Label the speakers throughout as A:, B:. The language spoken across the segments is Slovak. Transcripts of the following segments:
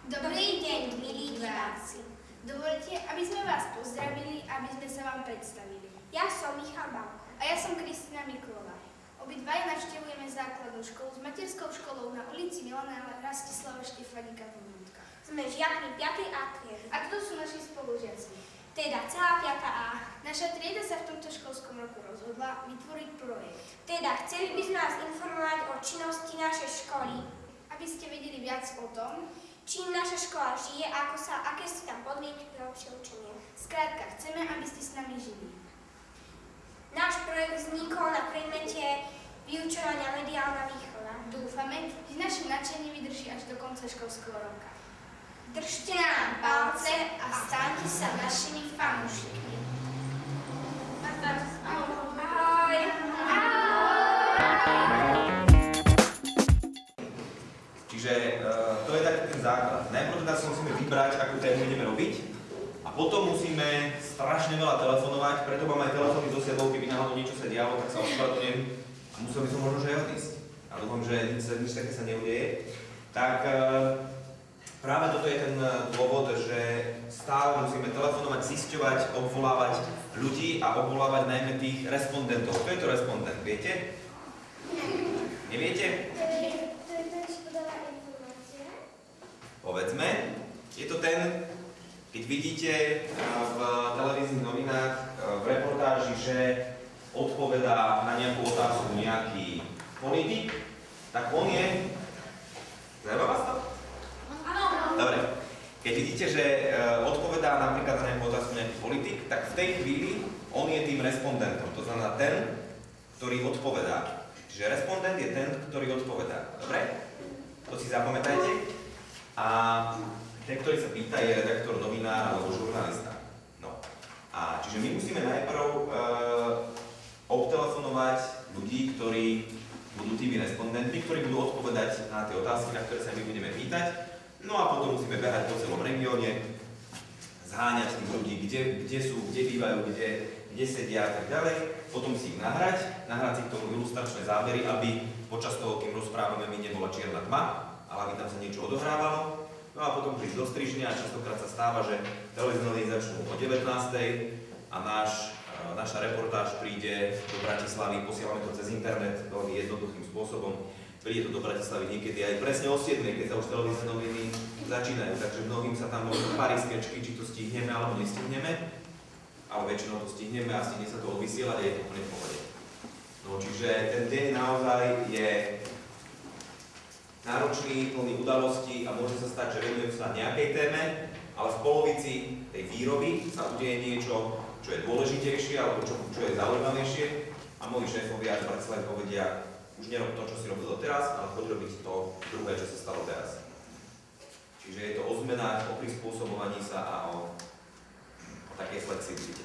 A: Dobrý deň, milí diváci. Dovolte, aby sme vás pozdravili, aby sme sa vám predstavili.
B: Ja som Michal Balko.
A: A ja som Kristina Mikulova. Obidvaja navštevujeme základnú školu s materskou školou na ulici Milana Rastislava Štefánika v Hrontkách.
B: Sme žiakmi 5. A triedy.
A: A kto sú naši spolužiaci?
B: Teda celá 5. A.
A: Naša trieda sa v tomto školskom roku rozhodla vytvoriť projekt.
B: Teda chceli by sme vás informovať o činnosti našej školy.
A: Aby ste vedeli viac o tom,
B: Čím naša škola žije, aké sú tam podmienky pre lepšie učenie.
A: skrátka, chceme, aby ste s nami žili.
B: Náš projekt vznikol na predmete vyučovania mediálna výchova.
A: Dúfame, že naše nadšenie vydrží až do konca školského roka.
B: Držte nám palce a staňte sa našimi fanúšikmi. Ahoj!
C: Čiže to je taký ten základ. Najprv teda si musíme vybrať, akú tému ideme robiť a potom musíme strašne veľa telefonovať, preto mám aj telefóny so sebou, keby náhodou niečo sa dialo, tak sa ospravedlňujem a musel by som možno že aj odísť. A dúfam, že nič také sa neudeje. Tak práve toto je ten dôvod, že stále musíme telefonovať, zisťovať, obvolávať ľudí a obvolávať najmä tých respondentov. Kto je to respondent, viete? Neviete? Povedzme, je to ten, keď vidíte v televíznych novinách v reportáži, že odpovedá na nejakú otázku nejaký politik, tak on je... Zaujíma vás to?
B: Áno.
C: Dobre. Keď vidíte, že odpovedá napríklad na nejakú otázku nejaký politik, tak v tej chvíli on je tým respondentom. To znamená ten, ktorý odpovedá. Čiže respondent je ten, ktorý odpovedá. Dobre? To si zapamätajte. A ten, ktorý sa pýta, je redaktor, novinár alebo žurnalista. No. A čiže my musíme najprv obtelefonovať ľudí, ktorí budú tými respondentmi, ktorí budú odpovedať na tie otázky, na ktoré sa my budeme pýtať. No a potom musíme behať po celom regióne, zháňať tých ľudí, kde sú, kde bývajú, kde sedia a tak ďalej. Potom si ich nahrať si k tomu ilustračné zábery, aby počas toho, kým rozprávame, mi nebola čierna tma, ale aby tam sa niečo odohrávalo. No a potom prísť do strižne a častokrát sa stáva, že televízne noviny začnú o 19. a naša reportáž príde do Bratislavy, posielame to cez internet veľmi jednoduchým spôsobom. Príde to do Bratislavy niekedy aj presne o 7, keď sa už televízne noviny začínajú, takže mnohým sa tam môžu pár skečky, či to stihneme alebo nestihneme, ale väčšinou to stihneme a stihne sa to odvysielať a je to úplne v pohode. No čiže ten deň naozaj je náročný, plný udalostí a môže sa stať, že venujem sa nejakej téme, ale v polovici tej výroby sa udeje niečo, čo je dôležitejšie alebo čo je zaujímavejšie a moji šéfovia z Bratislavy povedia, už nerob to, čo si robil doteraz, ale choď robiť to druhé, čo sa stalo teraz. Čiže je to o zmenách, o prispôsobovaní sa a o takej flexibilite.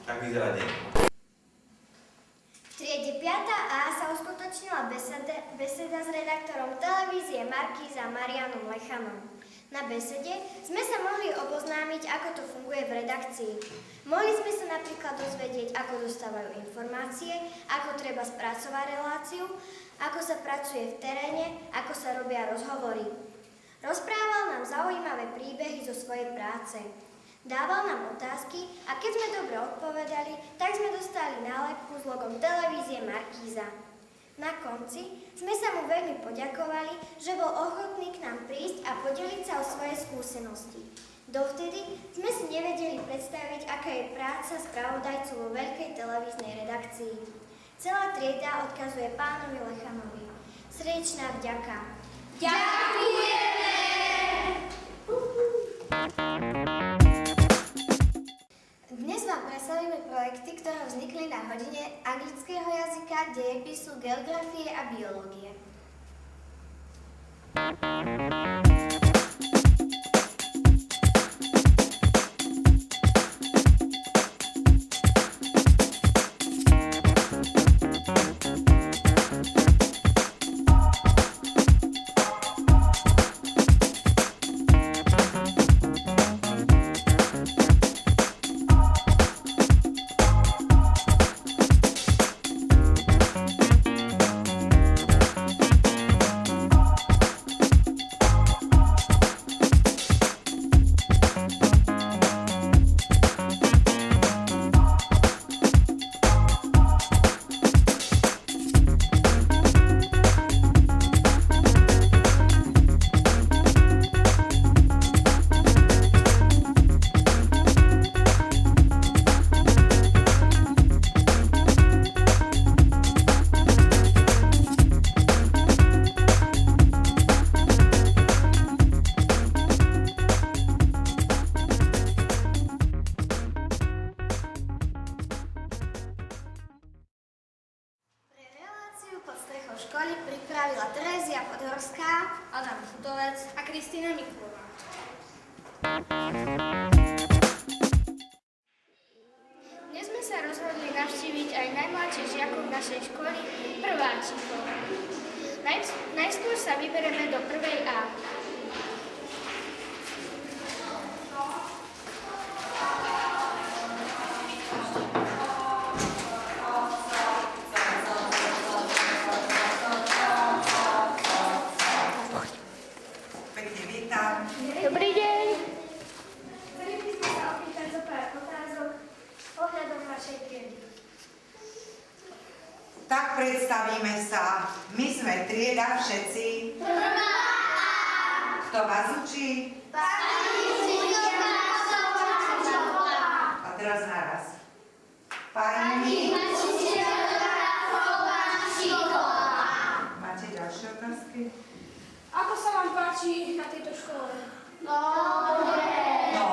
C: Tak vyzerá deň.
D: V triede 5. A sa uskutočnila beseda s redaktorom televízie Markíza Marianom Lechanom. Na besede sme sa mohli oboznámiť, ako to funguje v redakcii. Mohli sme sa napríklad dozvedieť, ako dostávajú informácie, ako treba spracovať reláciu, ako sa pracuje v teréne, ako sa robia rozhovory. Rozprával nám zaujímavé príbehy zo svojej práce. Dával nám otázky a keď sme dobre odpovedali, tak sme dostali nálepku s logom televízie Markíza. Na konci sme sa mu veľmi poďakovali, že bol ochotný k nám prísť a podeliť sa o svoje skúsenosti. Dovtedy sme si nevedeli predstaviť, aká je práca spravodajcu vo veľkej televíznej redakcii. Celá trieda odkazuje pánovi Lechanovi. Srdečná vďaka.
B: Ďakujeme!
D: Dnes vám predstavíme projekty, ktoré vznikli na hodine anglického jazyka, dejepisu, geografie a biológie.
B: Adam Futovec
A: a Kristína Mikulová. Dnes sme sa rozhodli navštíviť aj najmladších žiakov našej školy, prváčikov. Najskôr sa vyberieme do prvej A.
E: Pekne vítam.
A: Dobrý deň. Chceli by sme sa opýtať zo pár otázok ohľadom vašej triedy.
E: Tak predstavíme sa. My sme trieda všetci. Prvá. Kto vás učí? A teraz naraz. Pani. Máte ďalšie otázky?
A: Ako sa vám páči na tejto škole?
E: No,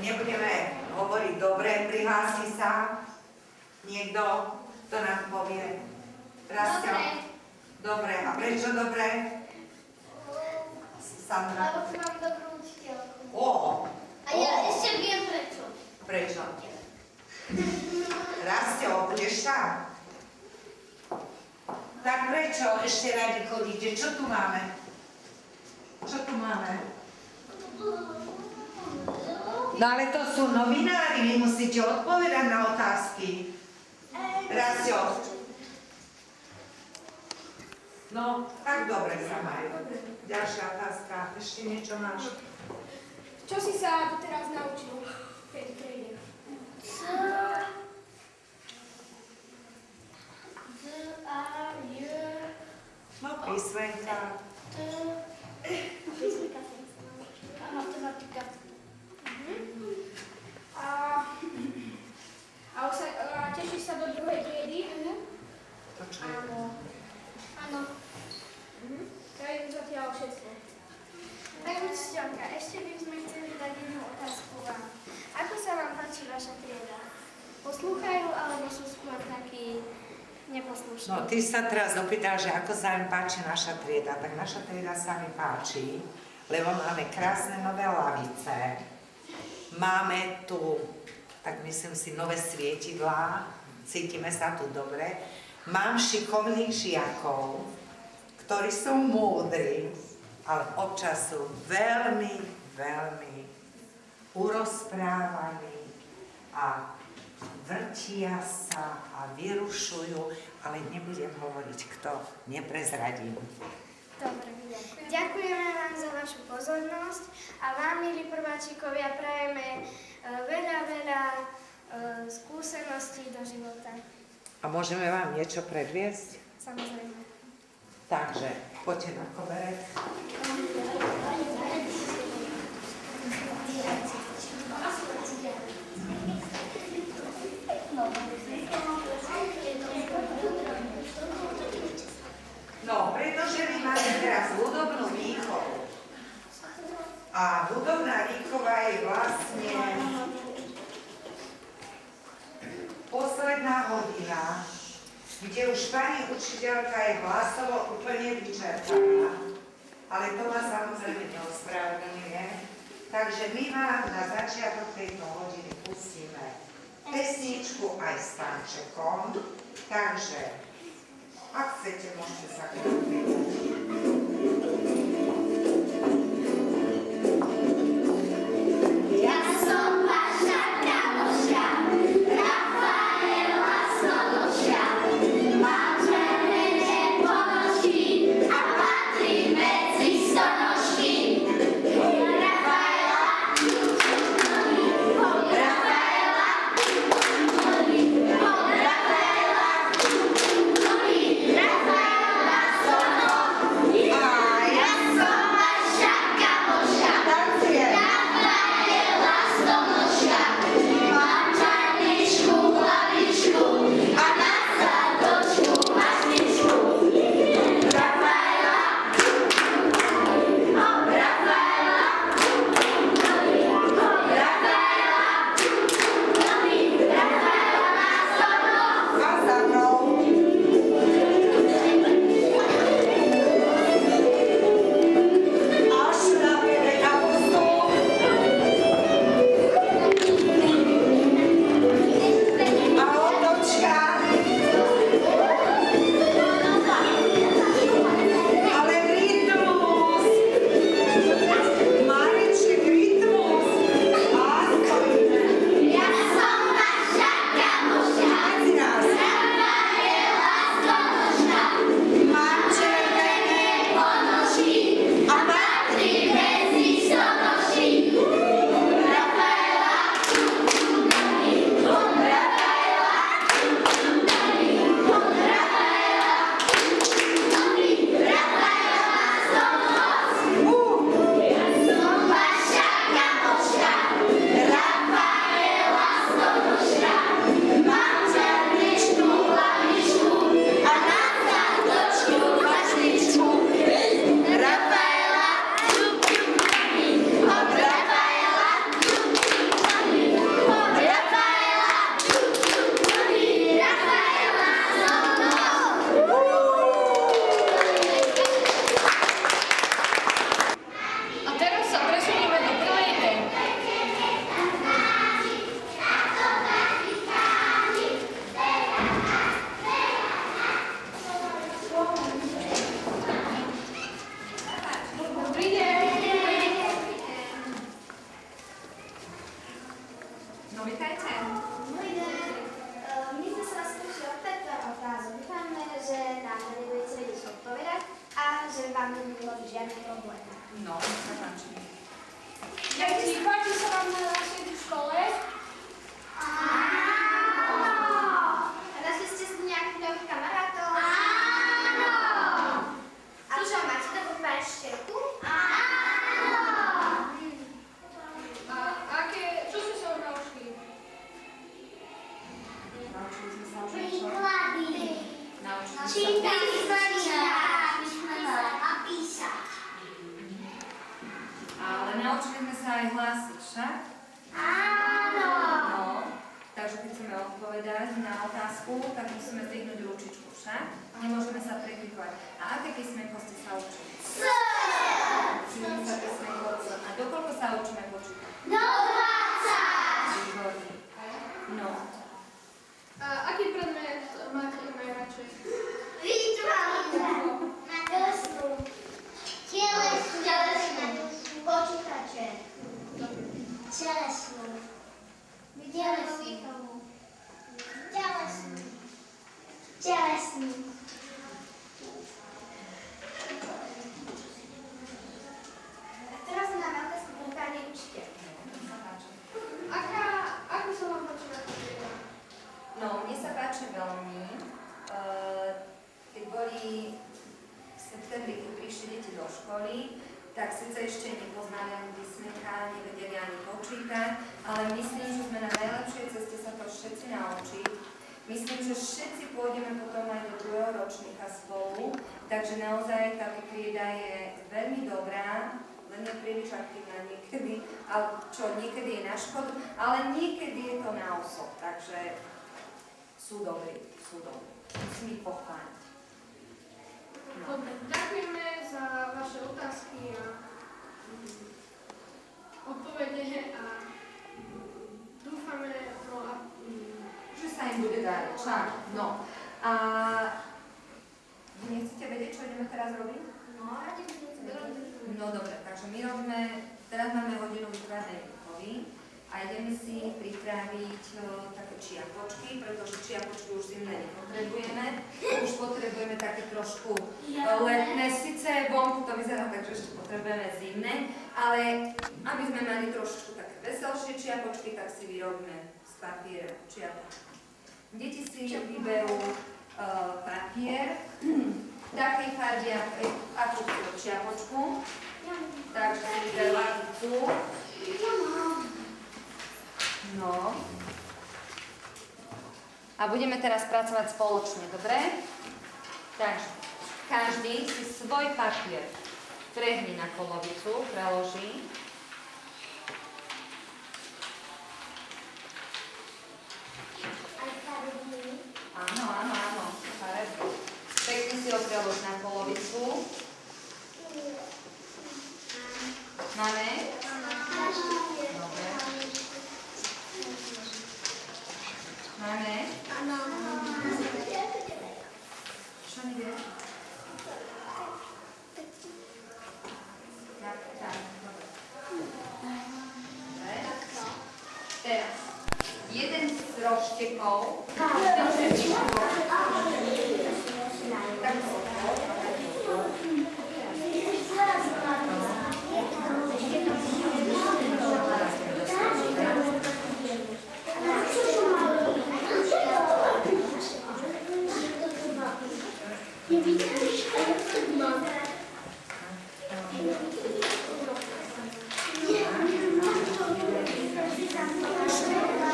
E: nebudeme hovoriť dobre, prihlási sa. Niekto, kto nám povie. Rastio. Dobre. A prečo dobre? Sandra.
D: Lebo mám dobrú učiteľku.
E: A
D: ja ešte viem prečo.
E: Prečo? Rastio, budeš tam? Tak prečo ešte radi chodíte? Čo tu máme? No ale to sú novinári, vy musíte odpovedať na otázky. Rastio. No, tak dobre sa majú. Ďalšia otázka. Ešte niečo máš?
A: Čo si sa teraz naučil v tejto triede?
E: No, písmenka.
A: A matematika. A tešíš sa do druhej triedy?
E: To čo je?
A: Áno. To je zatiaľ všetko. Pani učiteľka, ešte by sme chceli dať jednu otázku vám. Ako sa vám páči vaša trieda? Poslúchajú, alebo sú skôr takí neposlušní?
E: No, ty sa teraz opýtal, že ako sa mi páči naša trieda. Tak naša trieda sa mi páči, lebo máme krásne nové lavice. Máme tu, tak myslím si, nové svietidlá. Cítime sa tu dobre. Mám šikovných žiakov, ktorí sú múdri, ale občas sú veľmi, veľmi urozprávaní a vrtia sa a vyrušujú, ale nebudem hovoriť kto, neprezradím.
A: Dobre, ďakujeme vám za vašu pozornosť a vám, milí prváčikovia, prajeme veľa skúseností do života.
E: A môžeme vám niečo predviesť?
A: Samozrejme.
E: Takže, poďte na koberec. No, pretože my máme teraz hudobnú výchovu. A hudobná výchova je vlastne posledná hodina, kde už pani učiteľka je hlasovo úplne vyčerpaná. Ale to ma samozrejme neospravedlňuje. Takže my vám na začiatok tejto hodiny pustíme pesničku aj s tančekom. Takže, ak chcete, môžete sa kúpiť.
D: Ja som vaša kamoška, Rafaela Slonoška. Mám červené ponožky a patrím medzi stonožky. Rafaela, Rafaela, Rafaela Slonoška.
B: páči?
A: Deti, páči sa vám na našej škole?
D: A našli ste si nejakých nových kamarátov? A čo, máte dobrú pešteku?
A: Čo ste sa už naučili?
B: Naučili sme sa už niečo? Naučili sa. Ale naučili sme sa aj hlásiť, však? No, takže keď chceme odpovedať na otázku, tak musíme zdvihnúť ručičku, však? Nemôžeme sa prekrikovať. A aké písmenko ste sa učili? Učíme sa písmenko C. A dokoľko sa učíme počítať? Výborne. No.
A: Aký predmet máte najradšej?
D: Tělesný. A teraz na veľké spontánne učiteľ.
A: Ako sa vám páči naša trieda?
B: No, mne sa páči veľmi, keď boli v septembri, keď prišli deti do školy, tak síce ešte nepoznali ani písmenka, nevedeli ani počítať, ale myslím, že sme na najlepšej ceste sa to všetci naučiť. Myslím, že všetci pôjdeme potom aj do druhého ročníka spolu, takže naozaj táto trieda je veľmi dobrá, len je príliš aktívna niekedy, ale čo niekedy je na škodu, ale niekedy je to na osob, takže sú dobrí. Musím ich pochváliť. No.
A: Dobre, ďakujeme za vaše otázky a odpovede a dúfame,
B: Že sa im bude dať, čak. No. A vy nechcete vedieť, čo ideme teraz robiť? No dobre, takže my robíme, teraz máme hodinu výtvarnej výchovy a ideme si pripraviť také čiapočky, pretože čiapočky už zimné nepotrebujeme. Už potrebujeme také trošku letné, síce vonku to vyzerá tak, že ešte potrebujeme zimné, ale aby sme mali trošku také veselšie čiapočky, tak si vyrobíme z papiera čiapočky. Deti si vyberú papier, takej farby, ako chcú čiapočku, takže si vyberú lakicu. No. A budeme teraz pracovať spoločne, dobre? Takže každý si svoj papier trehne na polovicu, preloží. Áno, farebný. Pekne si ho prelož na polovicu. Máme? Dobre. Máme? Čo nevie? Tak, dobre. Teraz. Jeden z roštekov.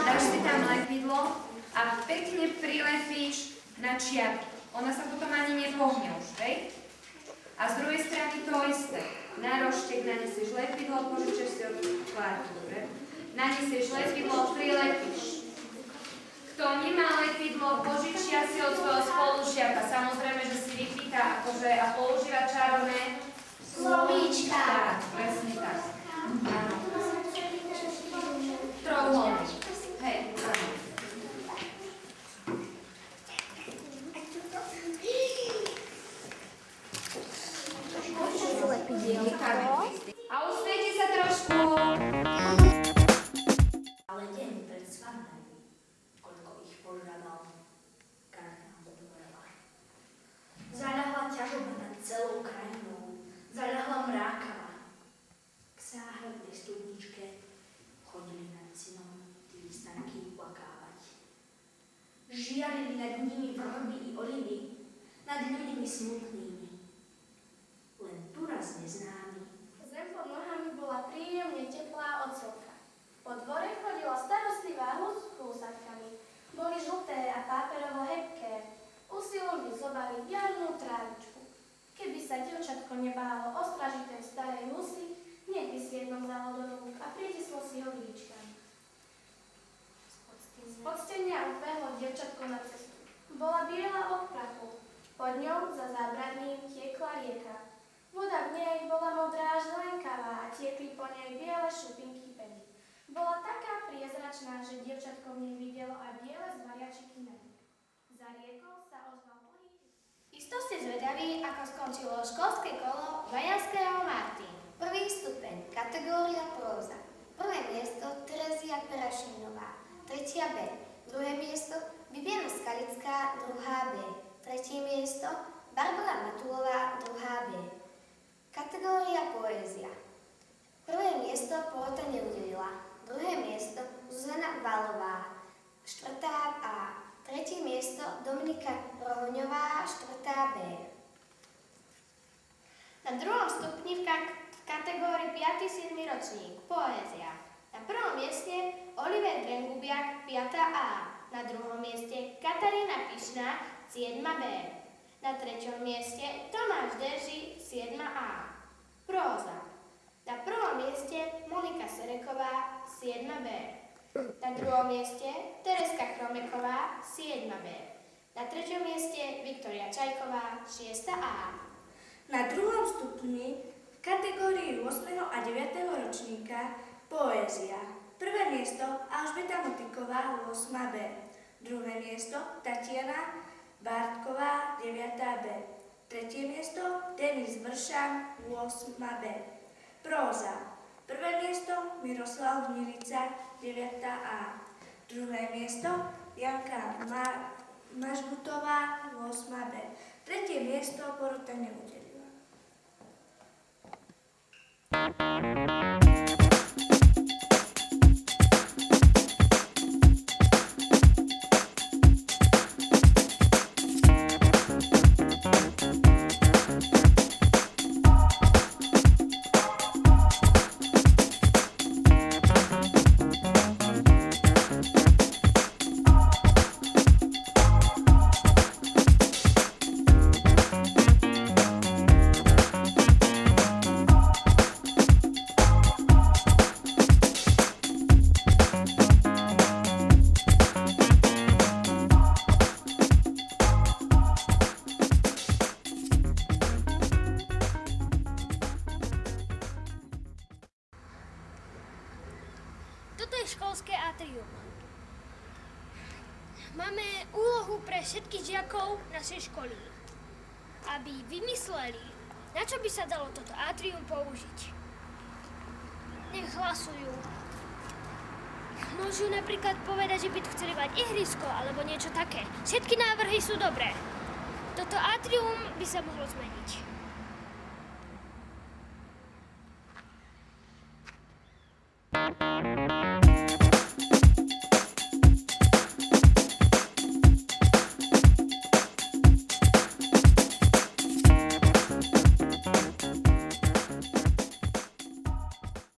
B: Dáš si tam lepidlo a pekne prilepíš na čiapku. Ona sa potom ani nepohne už, hej? A z druhej strany to isté. Na roštek nanesieš lepidlo, požičaš si od tvárky, dobre? Nanesieš lepidlo, prilepíš. Kto nemá lepidlo, požičia si od svojho spolužiaka. Samozrejme, že si vypýta akože a používa čarovné
D: Slovíčka.
B: Tak, presne tak. Áno. Trojuholník. Hej, áno. A usmiejte sa trošku.
F: Ale deň pred svadbami, koľko ich požadal, každá odborila. Zaľahla ťažoba nad celou krajinou, zaľahla mrákava. K studničke chodili nad synom tí stanky uplakávať. Žiarili nad nimi vrby i olivy, nad ľuďmi smutnými. Len tu raz neznámy.
A: Zem pod nohami bola príjemne teplá od slnka. Po dvore chodila starostlivá hus s húsatkami. Boli žlté a páperovo hebké. Usilovne zobali jarnú trávičku. Keby sa dievčatko nebálo ostražitej starej husy, hneď by si jedno vzalo do rúk a pritislo si ho líčkami. Od stenia ubehlo dievčatko na cestu. Bola biela od prachu. Pod ňou za zábradlím tiekla rieka. Voda v nej bola modrá až zelenkavá a tiekli po nej biele šupinky pedy. Bola taká priezračná, že dievčatko v nej videlo aj biele zvariačiky medy. Za riekou sa ozval plný... Isto ste zvedaví, ako skončilo školské kolo Vajanského Martina.
D: Prvý stupeň, kategória próza. Prvé miesto Terezia Perašinová, 3. B. Druhé miesto Viviana Skalická, 2. B. Tretie miesto Barbara Matulová, 2. B. Kategória poézia. Prvé miesto Porota neudelila. Druhé miesto Zuzana Valová, 4. A. Tretie miesto Dominika Rohoňová, 4. B. Na druhom stupni v kategórii 5. 7. ročník poézia. Na prvom mieste Oliver Drengubiak, 5. A. Na druhom mieste Katarína Pišná, 7. B. Na treťom mieste Tomáš Derži, 7. A. Próza. Na prvom mieste Monika Sereková, 7. B. Na druhom mieste Tereska Chromeková, 7. B. Na treťom mieste Viktória Čajková, 6. A.
A: Na druhom stupni v kategórii 8. a 9. ročníka poézia. Prvé miesto Alžbeta Motiková, 8. B. Druhé miesto Tatiana Bartková, 9. B. Tretie miesto Denis Vršan, 8. B. Próza. Prvé miesto Miroslav Hnilica, 9. A. Druhé miesto Janka Mažbutová, 8. B. Tretie miesto Porota neudelila.
G: Toto je školské atrium. Máme úlohu pre všetkých žiakov našej školy, aby vymysleli, na čo by sa dalo toto atrium použiť. Nech hlasujú. Môžu napríklad povedať, že by tu chceli mať ihrisko alebo niečo také. Všetky návrhy sú dobré. Toto atrium by sa mohlo zmeniť.